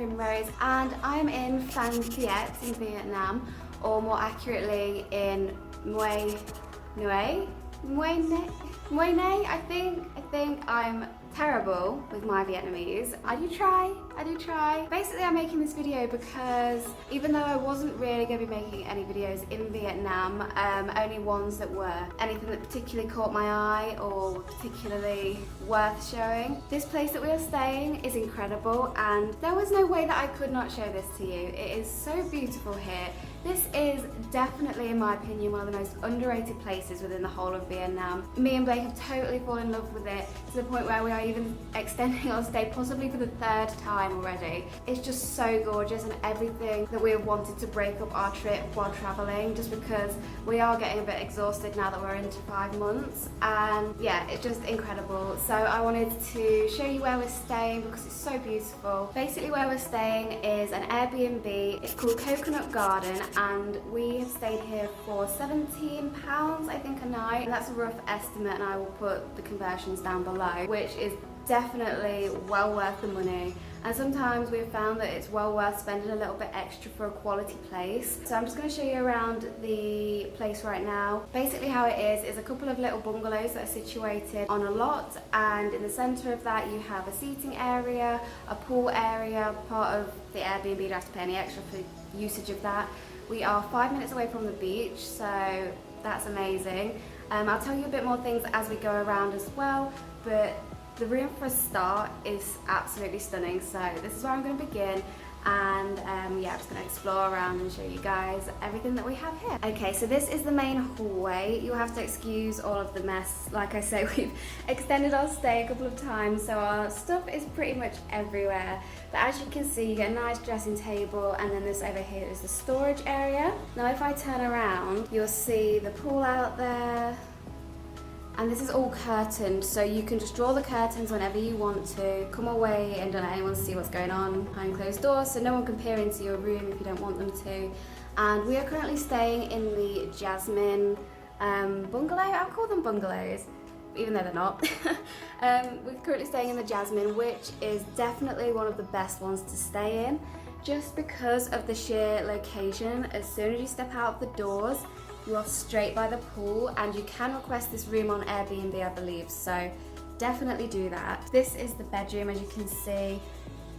Primrose and I'm in Phan Thiet in Vietnam, or more accurately in Mui Ne? Mui Ne, I think I'm terrible with my Vietnamese. I do try. Basically, I'm making this video because even though I wasn't really going to be making any videos in Vietnam, only ones that were anything that particularly caught my eye or particularly worth showing. This place that we are staying is incredible and there was no way that I could not show this to you. It is so beautiful here. This is definitely, in my opinion, one of the most underrated places within the whole of Vietnam. Me and Blake have totally fallen in love with it to the point where we are even extending our stay possibly for the 3rd time already. It's just so gorgeous and everything that we have wanted to break up our trip while traveling, just because we are getting a bit exhausted now that we're into 5 months, and yeah, it's just incredible. So I wanted to show you where we're staying because it's so beautiful. Basically where we're staying is an Airbnb. It's called Coconut Garden and we have stayed here for £17 I think a night, and that's a rough estimate and I will put the conversions down below, which is definitely well worth the money. And sometimes we've found that it's well worth spending a little bit extra for a quality place. So I'm just going to show you around the place right now. Basically how it is a couple of little bungalows that are situated on a lot, and in the centre of that you have a seating area, a pool area. Part of the Airbnb, you don't have to pay any extra for usage of that. We are 5 minutes away from the beach, so that's amazing. I'll tell you a bit more things as we go around as well, but the room for a start is absolutely stunning, so this is where I'm going to begin, and yeah, I'm just going to explore around and show you guys everything that we have here. Okay, so this is the main hallway. You'll have to excuse all of the mess. Like I say, we've extended our stay a couple of times, so our stuff is pretty much everywhere. But as you can see, you get a nice dressing table, and then this over here is the storage area. Now if I turn around, you'll see the pool out there. And this is all curtained, so you can just draw the curtains whenever you want to, come away and don't let anyone see what's going on behind closed doors, so no one can peer into your room if you don't want them to. And we are currently staying in the Jasmine bungalow. I'll call them bungalows, even though they're not. We're currently staying in the Jasmine, which is definitely one of the best ones to stay in, just because of the sheer location. As soon as you step out of the doors, you are straight by the pool, and you can request this room on Airbnb, I believe, so definitely do that. This is the bedroom. As you can see,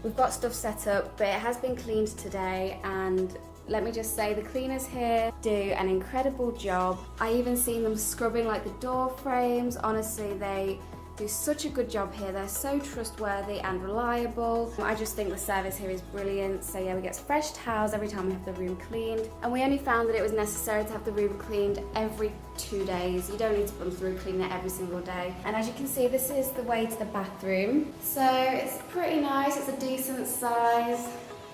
we've got stuff set up, but it has been cleaned today, and let me just say the cleaners here do an incredible job. I even seen them scrubbing like the door frames. Honestly, they do such a good job here. They're so trustworthy and reliable. I just think the service here is brilliant. So yeah, we get fresh towels every time we have the room cleaned, and we only found that it was necessary to have the room cleaned every 2 days. You don't need to run through cleaning it every single day. And as you can see, this is the way to the bathroom. So it's pretty nice. It's a decent size.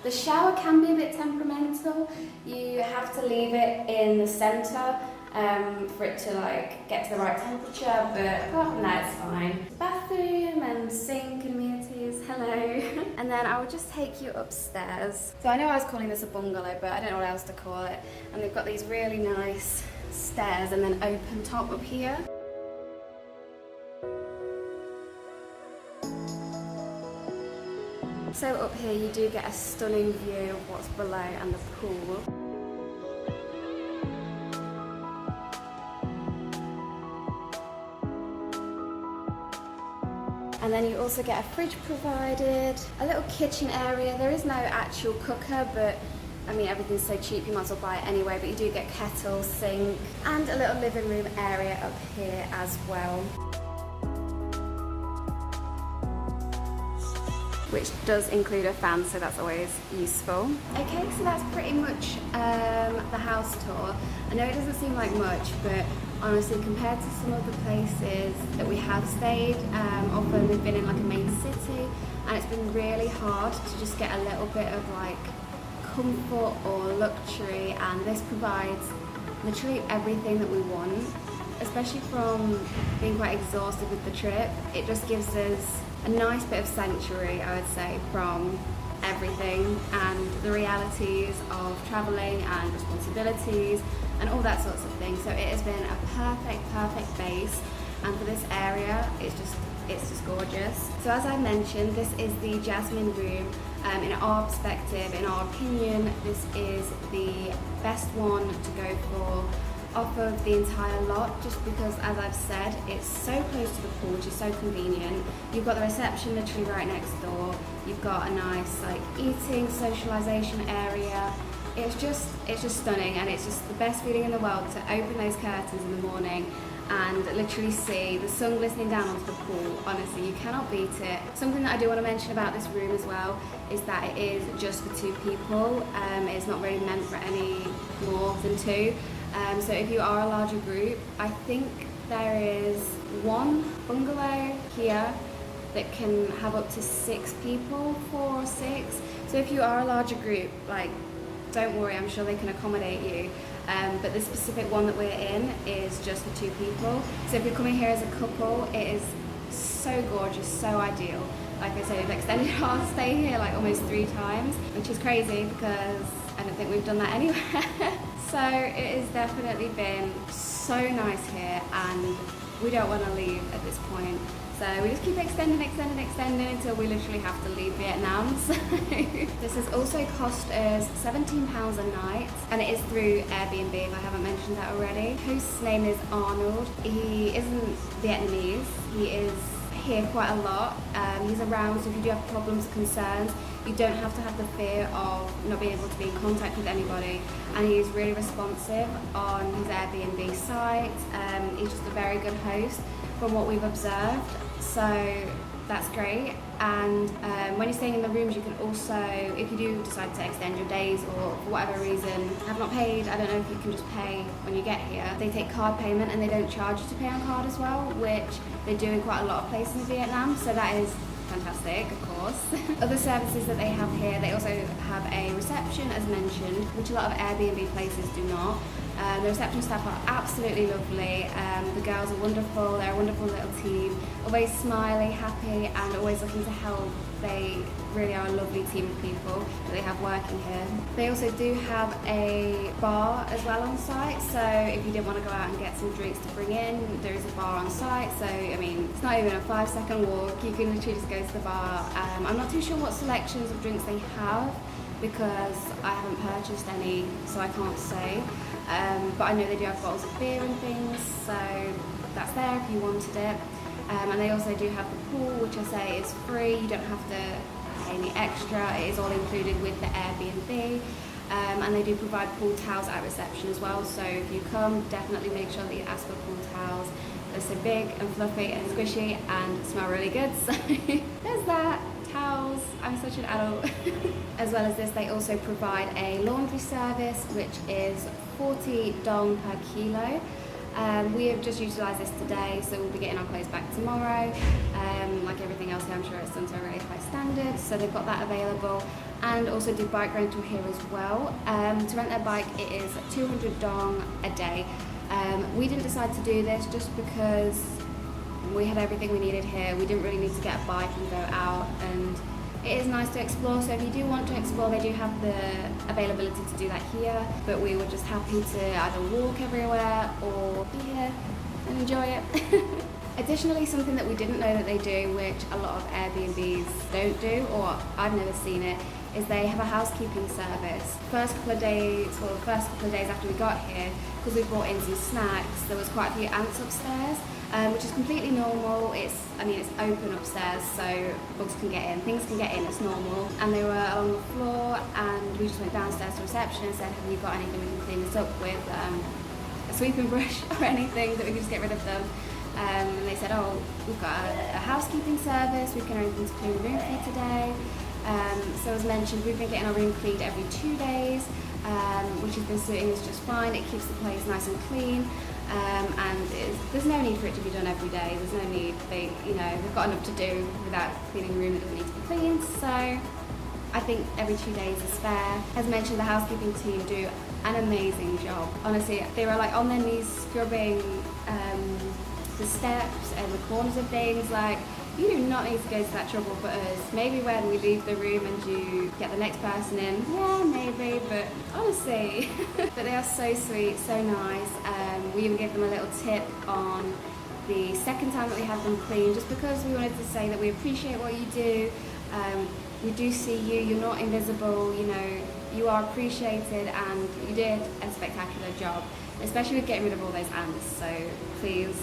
The shower can be a bit temperamental. You have to leave it in the centre for it to like get to the right temperature, but apart from that it's fine. Bathroom and sink and amenities, hello. And then I will just take you upstairs. So I know I was calling this a bungalow, but I don't know what else to call it. And they've got these really nice stairs and then open top up here. So up here you do get a stunning view of what's below and the pool. And then you also get a fridge provided, a little kitchen area. There is no actual cooker, but I mean, everything's so cheap, you might as well buy it anyway, but you do get kettle, sink, and a little living room area up here as well, which does include a fan, so that's always useful. Okay, so that's pretty much the house tour. I know it doesn't seem like much, but honestly, compared to some of the places that we have stayed, often we've been in like a main city, and it's been really hard to just get a little bit of like comfort or luxury, and this provides literally everything that we want, especially from being quite exhausted with the trip. It just gives us a nice bit of sanctuary, I would say, from everything and the realities of traveling and responsibilities and all that sorts of things. So it has been a perfect base, and for this area it's just gorgeous. So as I mentioned, this is the Jasmine room. In our perspective, in our opinion, this is the best one to go for off of the entire lot, just because, as I've said, it's so close to the pool, which is so convenient. You've got the reception literally right next door. You've got a nice like eating, socialization area. It's just stunning, and it's just the best feeling in the world to open those curtains in the morning and literally see the sun glistening down onto the pool. Honestly, you cannot beat it. Something that I do want to mention about this room as well is that it is just for 2 people. It's not really meant for any more than 2. So if you are a larger group, I think there is one bungalow here that can have up to 6 people, 4 or 6. So if you are a larger group, like, don't worry, I'm sure they can accommodate you. But the specific one that we're in is just for 2 people. So if you're coming here as a couple, it is so gorgeous, so ideal. Like I said, we've extended our stay here like almost 3 times, which is crazy because I don't think we've done that anywhere. So it has definitely been so nice here, and we don't want to leave at this point. So we just keep extending until we literally have to leave Vietnam. So this has also cost us £17 a night, and it is through Airbnb, if I haven't mentioned that already. Host's name is Arnold. He isn't Vietnamese. He is here quite a lot. He's around, so if you do have problems or concerns, you don't have to have the fear of not being able to be in contact with anybody. And he is really responsive on his Airbnb site. He's just a very good host from what we've observed. So that's great. And when you're staying in the rooms, you can also, if you do decide to extend your days or for whatever reason have not paid, I don't know if you can just pay when you get here. They take card payment, and they don't charge you to pay on card as well, which they do in quite a lot of places in Vietnam. So that is fantastic, of course. Other services that they have here, they also have a reception, as mentioned, which a lot of Airbnb places do not. The reception staff are absolutely lovely. The girls are wonderful. They're a wonderful little team, always smiley, happy, and always looking to help. They really are a lovely team of people that they have working here. They also do have a bar as well on site, so if you did want to go out and get some drinks to bring in, there is a bar on site. So I mean, it's not even a 5-second walk. You can literally just go to the bar. I'm not too sure what selections of drinks they have because I haven't purchased any, so I can't say. But I know they do have bottles of beer and things, so that's there if you wanted it. And they also do have the pool, which I say is free. You don't have to pay any extra. It is all included with the Airbnb. And they do provide pool towels at reception as well. So if you come, definitely make sure that you ask for pool towels. They're so big and fluffy and squishy and smell really good. So there's that. Towels. I'm such an adult. As well as this, they also provide a laundry service, which is 40 dong per kilo. We have just utilised this today, so we'll be getting our clothes back tomorrow. Like everything else here, I'm sure it's done to a really high standard, so they've got that available. And also do bike rental here as well. To rent their bike, it is 200 dong a day. We didn't decide to do this just because we had everything we needed here. We didn't really need to get a bike and go out, and it is nice to explore. So if you do want to explore, they do have the availability to do that here, but we were just happy to either walk everywhere or be here and enjoy it. Additionally, something that we didn't know that they do, which a lot of Airbnbs don't do, or I've never seen it, is they have a housekeeping service. First couple of days after we got here, because we brought in some snacks, there was quite a few ants upstairs, which is completely normal. It's open upstairs, so bugs can get in, things can get in, it's normal. And they were along the floor, and we just went downstairs to reception and said, have you got anything we can clean this up with, a sweeping brush or anything that we can just get rid of them? And they said, oh, we've got a housekeeping service, we can arrange to clean the room for you today. So as mentioned, we've been getting our room cleaned every 2 days, which has been suiting us just fine. It keeps the place nice and clean, and there's no need for it to be done every day. There's no need. They've got enough to do without cleaning the room that doesn't need to be cleaned. So I think every 2 days is fair. As mentioned, the housekeeping team do an amazing job. Honestly, they were like on their knees scrubbing the steps and the corners of things. Like, you do not need to go to that trouble for us. Maybe when we leave the room and you get the next person in, yeah, maybe, but honestly. But they are so sweet, so nice. We even gave them a little tip on the second time that we had them clean, just because we wanted to say that we appreciate what you do. we do see you, you're not invisible, you know, you are appreciated and you did a spectacular job, especially with getting rid of all those ants, so please,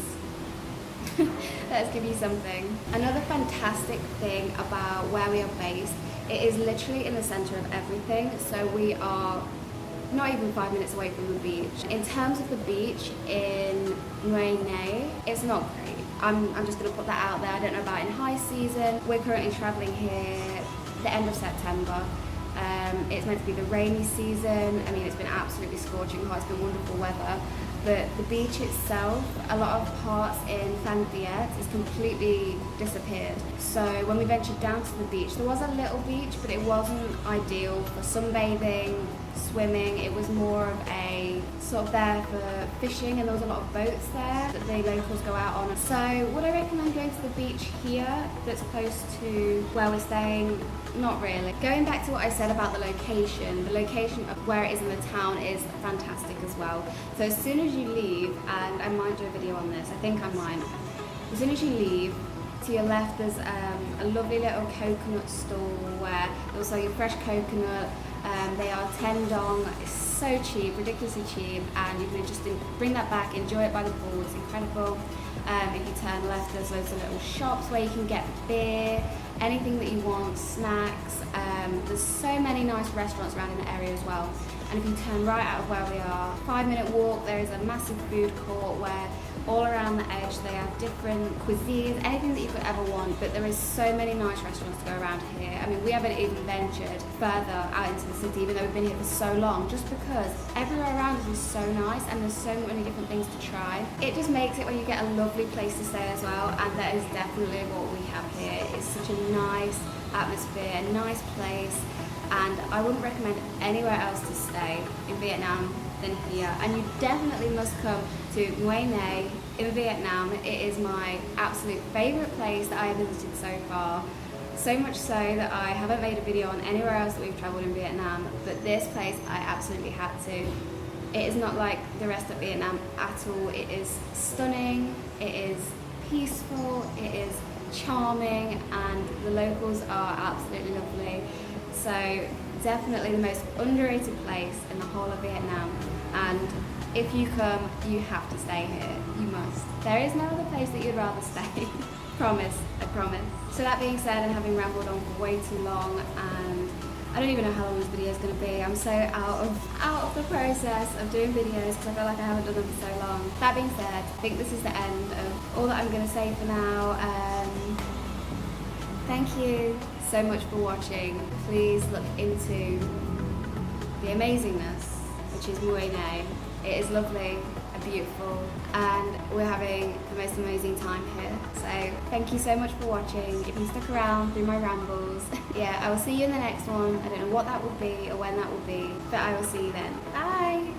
let's give you something. Another fantastic thing about where we are based, it is literally in the center of everything, so we are not even 5 minutes away from the beach. In terms of the beach in Mui Ne, it's not great. I'm just going to put that out there. I don't know about in high season. We're currently traveling here the end of September. It's meant to be the rainy season. I mean, it's been absolutely scorching hot. It's been wonderful weather. But the beach itself, a lot of parts in Phan Thiet is completely disappeared. So when we ventured down to the beach, there was a little beach, but it wasn't ideal for sunbathing, swimming. It was more of a sort of there for fishing, and there was a lot of boats there that the locals go out on. So would I recommend going to the beach here that's close to where we're staying? Not really. Going back to what I said about the location of where it is in the town is fantastic as well. So as soon as you leave, and I might do a video on this, I think I might. As soon as you leave, to your left there's a lovely little coconut stall where they'll sell you fresh coconut. They are 10 dong, it's so cheap, ridiculously cheap, and you can just bring that back, enjoy it by the pool, it's incredible. If you turn left, there's loads of little shops where you can get beer, anything that you want, snacks. There's so many nice restaurants around in the area as well. And if you turn right out of where we are, 5-minute walk, there is a massive food court where all around the edge they have different cuisines, anything that you could ever want, but there is so many nice restaurants to go around here. I mean, we haven't even ventured further out into the city, even though we've been here for so long, just because everywhere around us is so nice and there's so many different things to try. It just makes it where you get a lovely place to stay as well, and that is definitely what we have here. It's such a nice atmosphere, a nice place, and I wouldn't recommend anywhere else to stay in Vietnam than here. And you definitely must come to Mui Ne in Vietnam. It is my absolute favourite place that I have visited so far. So much so that I haven't made a video on anywhere else that we've travelled in Vietnam, but this place I absolutely had to. It is not like the rest of Vietnam at all. It is stunning, it is peaceful, it is charming, and the locals are absolutely lovely. So definitely the most underrated place in the whole of Vietnam, and if you come, you have to stay here. You must. There is no other place that you'd rather stay. Promise, I promise. So that being said, and having rambled on for way too long, and I don't even know how long this video is going to be. I'm so out of the process of doing videos because I feel like I haven't done them for so long. That being said, I think this is the end of all that I'm going to say for now. Thank you so much for watching. Please look into the amazingness, which is Mui Ne. It is lovely and beautiful, and we're having the most amazing time here. So thank you so much for watching. If you stuck around through my rambles, yeah, I will see you in the next one. I don't know what that will be or when that will be, but I will see you then. Bye!